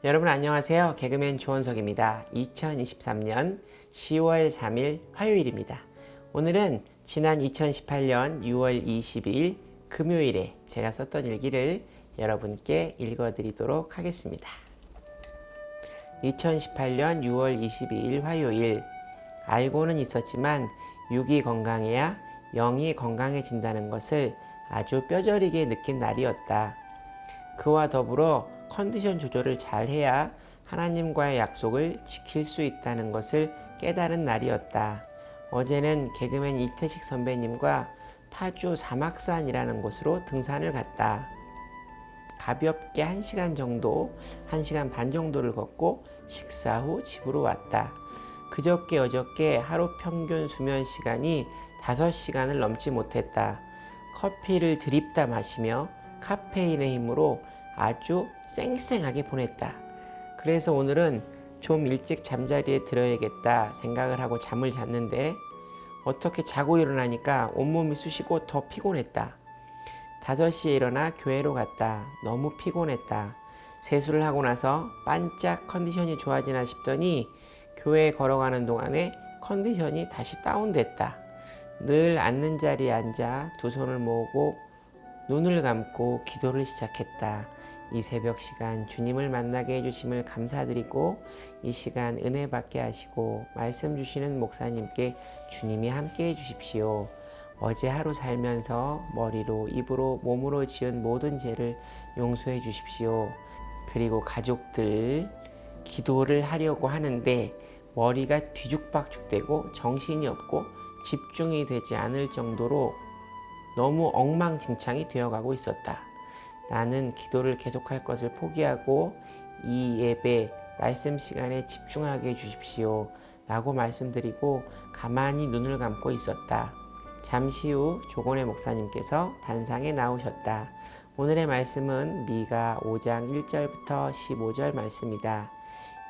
여러분 안녕하세요. 개그맨 조원석입니다. 2023년 10월 3일 화요일입니다. 오늘은 지난 2018년 6월 22일 금요일에 제가 썼던 일기를 여러분께 읽어드리도록 하겠습니다. 2018년 6월 22일 화요일, 알고는 있었지만 육이 건강해야 영이 건강해진다는 것을 아주 뼈저리게 느낀 날이었다. 그와 더불어 컨디션 조절을 잘 해야 하나님과의 약속을 지킬 수 있다는 것을 깨달은 날이었다. 어제는 개그맨 이태식 선배님과 파주 사막산이라는 곳으로 등산을 갔다. 가볍게 1시간 정도, 1시간 반 정도를 걷고 식사 후 집으로 왔다. 그저께 어저께 하루 평균 수면 시간이 5시간을 넘지 못했다. 커피를 드립다 마시며 카페인의 힘으로 아주 쌩쌩하게 보냈다. 그래서 오늘은 좀 일찍 잠자리에 들어야겠다 생각을 하고 잠을 잤는데 어떻게 자고 일어나니까 온몸이 쑤시고 더 피곤했다. 5시에 일어나 교회로 갔다. 너무 피곤했다. 세수를 하고 나서 반짝 컨디션이 좋아지나 싶더니 교회에 걸어가는 동안에 컨디션이 다시 다운됐다. 늘 앉는 자리에 앉아 두 손을 모으고 눈을 감고 기도를 시작했다. 이 새벽 시간 주님을 만나게 해주심을 감사드리고 이 시간 은혜 받게 하시고 말씀 주시는 목사님께 주님이 함께 해주십시오. 어제 하루 살면서 머리로 입으로 몸으로 지은 모든 죄를 용서해 주십시오. 그리고 가족들 기도를 하려고 하는데 머리가 뒤죽박죽되고 정신이 없고 집중이 되지 않을 정도로 너무 엉망진창이 되어가고 있었다. 나는 기도를 계속할 것을 포기하고 이 예배 말씀 시간에 집중하게 해주십시오 라고 말씀드리고 가만히 눈을 감고 있었다. 잠시 후 조건의 목사님께서 단상에 나오셨다. 오늘의 말씀은 미가 5장 1절부터 15절 말씀이다.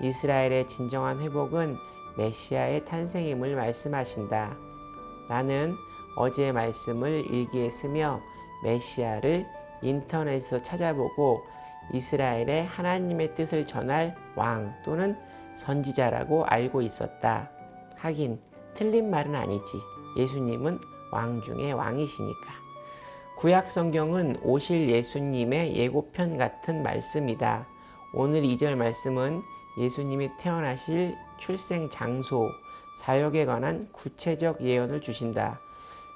이스라엘의 진정한 회복은 메시아의 탄생임을 말씀하신다. 나는 어제의 말씀을 일기에 쓰며 메시아를 인터넷에서 찾아보고 이스라엘의 하나님의 뜻을 전할 왕 또는 선지자라고 알고 있었다. 하긴 틀린 말은 아니지. 예수님은 왕 중에 왕이시니까. 구약 성경은 오실 예수님의 예고편 같은 말씀이다. 오늘 2절 말씀은 예수님이 태어나실 출생 장소, 사역에 관한 구체적 예언을 주신다.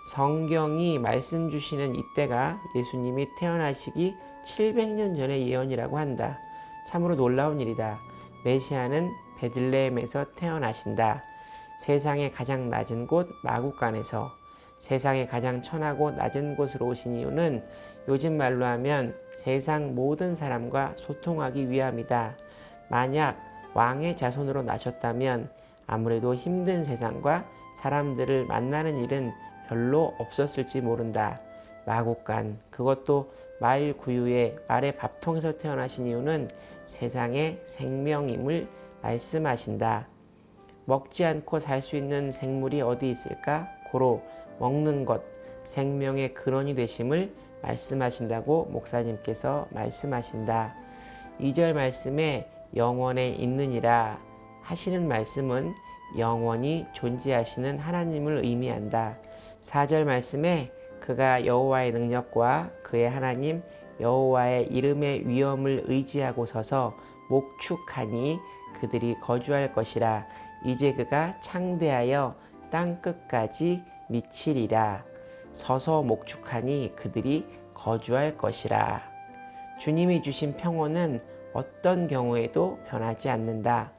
성경이 말씀 주시는 이때가 예수님이 태어나시기 700년 전의 예언이라고 한다. 참으로 놀라운 일이다. 메시아는 베들레헴에서 태어나신다. 세상의 가장 낮은 곳 마구간에서 세상의 가장 천하고 낮은 곳으로 오신 이유는 요즘 말로 하면 세상 모든 사람과 소통하기 위함이다. 만약 왕의 자손으로 나셨다면 아무래도 힘든 세상과 사람들을 만나는 일은 별로 없었을지 모른다. 마구간, 그것도 말 구유에 말의 밥통에서 태어나신 이유는 세상의 생명임을 말씀하신다. 먹지 않고 살 수 있는 생물이 어디 있을까? 고로 먹는 것, 생명의 근원이 되심을 말씀하신다고 목사님께서 말씀하신다. 2절 말씀에 영원에 있느니라 하시는 말씀은 영원히 존재하시는 하나님을 의미한다. 4절 말씀에 그가 여호와의 능력과 그의 하나님 여호와의 이름의 위엄을 의지하고 서서 목축하니 그들이 거주할 것이라. 이제 그가 창대하여 땅 끝까지 미치리라. 서서 목축하니 그들이 거주할 것이라. 주님이 주신 평온은 어떤 경우에도 변하지 않는다.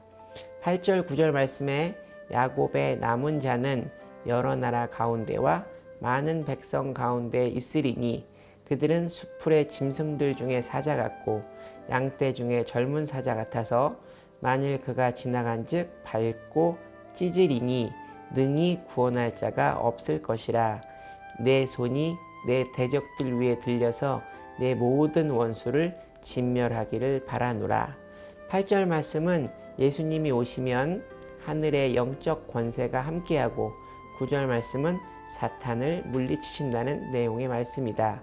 8절 9절 말씀에 야곱의 남은 자는 여러 나라 가운데와 많은 백성 가운데 있으리니 그들은 수풀의 짐승들 중에 사자 같고 양떼 중에 젊은 사자 같아서 만일 그가 지나간즉 밟고 찢으리니 능히 구원할 자가 없을 것이라. 내 손이 내 대적들 위에 들려서 내 모든 원수를 진멸하기를 바라노라. 8절 말씀은 예수님이 오시면 하늘의 영적 권세가 함께하고 9절 말씀은 사탄을 물리치신다는 내용의 말씀이다.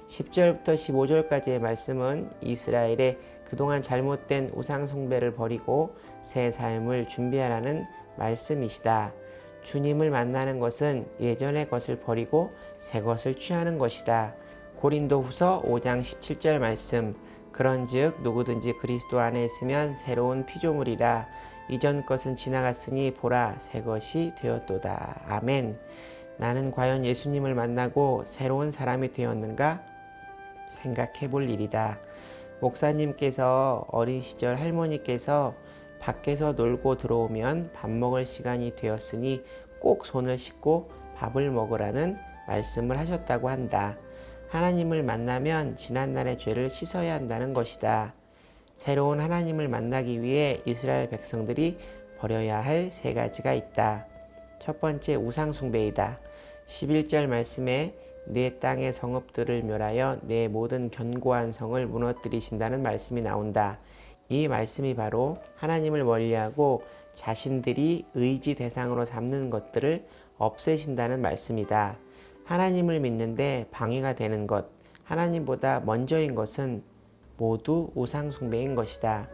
10절부터 15절까지의 말씀은 이스라엘의 그동안 잘못된 우상 숭배를 버리고 새 삶을 준비하라는 말씀이시다. 주님을 만나는 것은 예전의 것을 버리고 새 것을 취하는 것이다. 고린도후서 5장 17절 말씀. 그런즉 누구든지 그리스도 안에 있으면 새로운 피조물이라. 이전 것은 지나갔으니 보라 새 것이 되었도다. 아멘. 나는 과연 예수님을 만나고 새로운 사람이 되었는가 생각해 볼 일이다. 목사님께서 어린 시절 할머니께서 밖에서 놀고 들어오면 밥 먹을 시간이 되었으니 꼭 손을 씻고 밥을 먹으라는 말씀을 하셨다고 한다. 하나님을 만나면 지난날의 죄를 씻어야 한다는 것이다. 새로운 하나님을 만나기 위해 이스라엘 백성들이 버려야 할 세 가지가 있다. 첫 번째, 우상 숭배이다. 11절 말씀에 내 땅의 성읍들을 멸하여 내 모든 견고한 성을 무너뜨리신다는 말씀이 나온다. 이 말씀이 바로 하나님을 멀리하고 자신들이 의지 대상으로 삼는 것들을 없애신다는 말씀이다. 하나님을 믿는데 방해가 되는 것, 하나님보다 먼저인 것은 모두 우상 숭배인 것이다.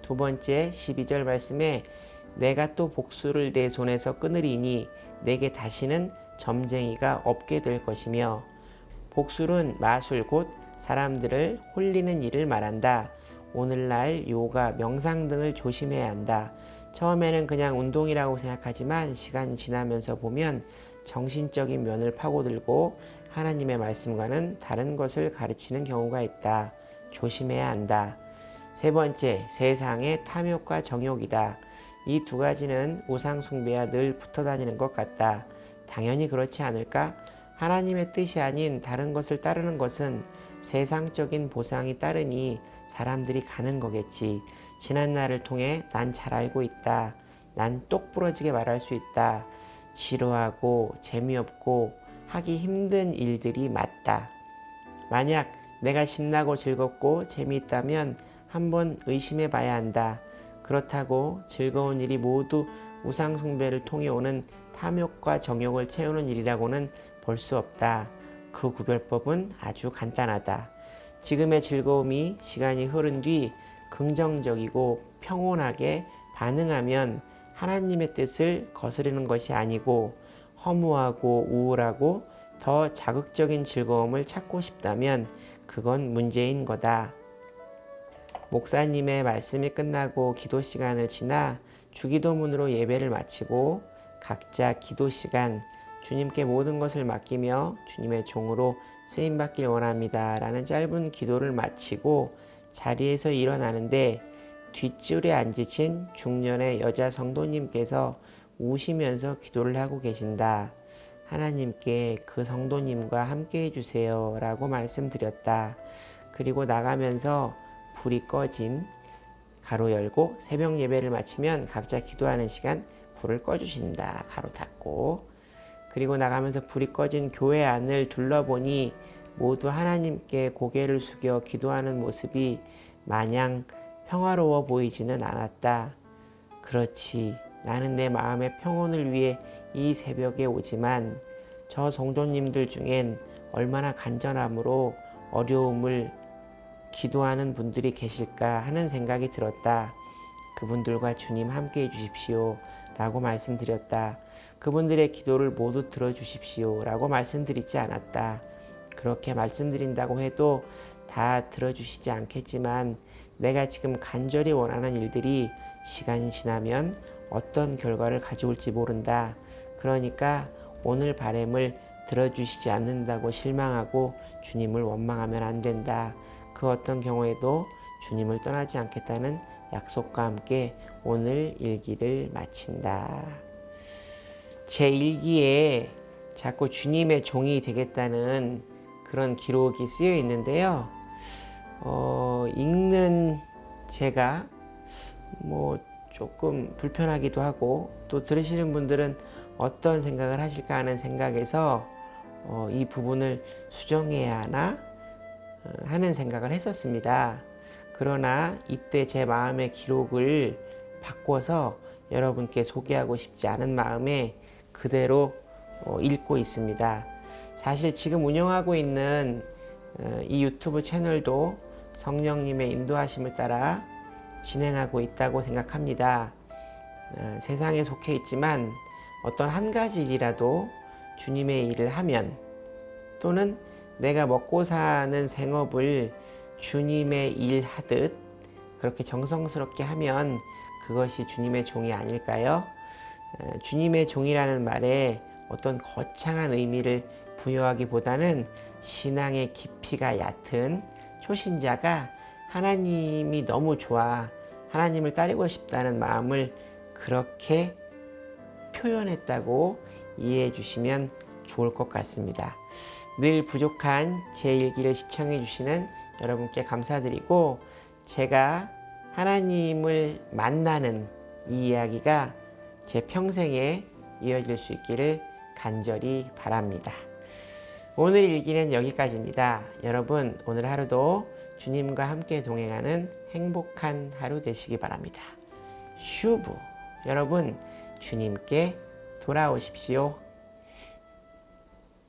두 번째, 12절 말씀에 내가 또 복수를 내 손에서 끊으리니 내게 다시는 점쟁이가 없게 될 것이며, 복술은 마술 곧 사람들을 홀리는 일을 말한다. 오늘날 요가, 명상 등을 조심해야 한다. 처음에는 그냥 운동이라고 생각하지만 시간이 지나면서 보면 정신적인 면을 파고들고 하나님의 말씀과는 다른 것을 가르치는 경우가 있다. 조심해야 한다. 세 번째, 세상의 탐욕과 정욕이다. 이 두 가지는 우상 숭배와 늘 붙어 다니는 것 같다. 당연히 그렇지 않을까? 하나님의 뜻이 아닌 다른 것을 따르는 것은 세상적인 보상이 따르니 사람들이 가는 거겠지. 지난 날을 통해 난 잘 알고 있다. 난 똑부러지게 말할 수 있다. 지루하고 재미없고 하기 힘든 일들이 맞다. 만약 내가 신나고 즐겁고 재미있다면 한번 의심해 봐야 한다. 그렇다고 즐거운 일이 모두 우상 숭배를 통해 오는 탐욕과 정욕을 채우는 일이라고는 볼 수 없다. 그 구별법은 아주 간단하다. 지금의 즐거움이 시간이 흐른 뒤 긍정적이고 평온하게 반응하면 하나님의 뜻을 거스르는 것이 아니고, 허무하고 우울하고 더 자극적인 즐거움을 찾고 싶다면 그건 문제인 거다. 목사님의 말씀이 끝나고 기도 시간을 지나 주기도문으로 예배를 마치고 각자 기도 시간, 주님께 모든 것을 맡기며 주님의 종으로 쓰임받길 원합니다 라는 짧은 기도를 마치고 자리에서 일어나는데 뒷줄에 앉으신 중년의 여자 성도님께서 우시면서 기도를 하고 계신다. 하나님께 그 성도님과 함께 해주세요 라고 말씀드렸다. 그리고 나가면서 불이 꺼짐, 가로 열고, 새벽 예배를 마치면 각자 기도하는 시간 불을 꺼주신다. 가로 닫고. 그리고 나가면서 불이 꺼진 교회 안을 둘러보니 모두 하나님께 고개를 숙여 기도하는 모습이 마냥 평화로워 보이지는 않았다. 그렇지, 나는 내 마음의 평온을 위해 이 새벽에 오지만 저 성도님들 중엔 얼마나 간절함으로 어려움을 기도하는 분들이 계실까 하는 생각이 들었다. 그분들과 주님 함께 해주십시오 라고 말씀드렸다. 그분들의 기도를 모두 들어주십시오 라고 말씀드리지 않았다. 그렇게 말씀드린다고 해도 다 들어주시지 않겠지만 내가 지금 간절히 원하는 일들이 시간이 지나면 어떤 결과를 가져올지 모른다. 그러니까 오늘 바람을 들어주시지 않는다고 실망하고 주님을 원망하면 안 된다. 그 어떤 경우에도 주님을 떠나지 않겠다는 약속과 함께 오늘 일기를 마친다. 제 일기에 자꾸 주님의 종이 되겠다는 그런 기록이 쓰여 있는데요. 읽는 제가 조금 불편하기도 하고, 또 들으시는 분들은 어떤 생각을 하실까 하는 생각에서 이 부분을 수정해야 하나 하는 생각을 했었습니다. 그러나 이때 제 마음의 기록을 바꿔서 여러분께 소개하고 싶지 않은 마음에 그대로 읽고 있습니다. 사실 지금 운영하고 있는 이 유튜브 채널도 성령님의 인도하심을 따라 진행하고 있다고 생각합니다. 세상에 속해 있지만 어떤 한 가지 일이라도 주님의 일을 하면, 또는 내가 먹고 사는 생업을 주님의 일 하듯 그렇게 정성스럽게 하면 그것이 주님의 종이 아닐까요? 주님의 종이라는 말에 어떤 거창한 의미를 부여하기보다는 신앙의 깊이가 얕은 초신자가 하나님이 너무 좋아, 하나님을 따르고 싶다는 마음을 그렇게 표현했다고 이해해 주시면 좋을 것 같습니다. 늘 부족한 제 일기를 시청해 주시는 여러분께 감사드리고, 제가 하나님을 만나는 이 이야기가 제 평생에 이어질 수 있기를 간절히 바랍니다. 오늘 일기는 여기까지입니다. 여러분, 오늘 하루도 주님과 함께 동행하는 행복한 하루 되시기 바랍니다. 슈브. 여러분, 주님께 돌아오십시오.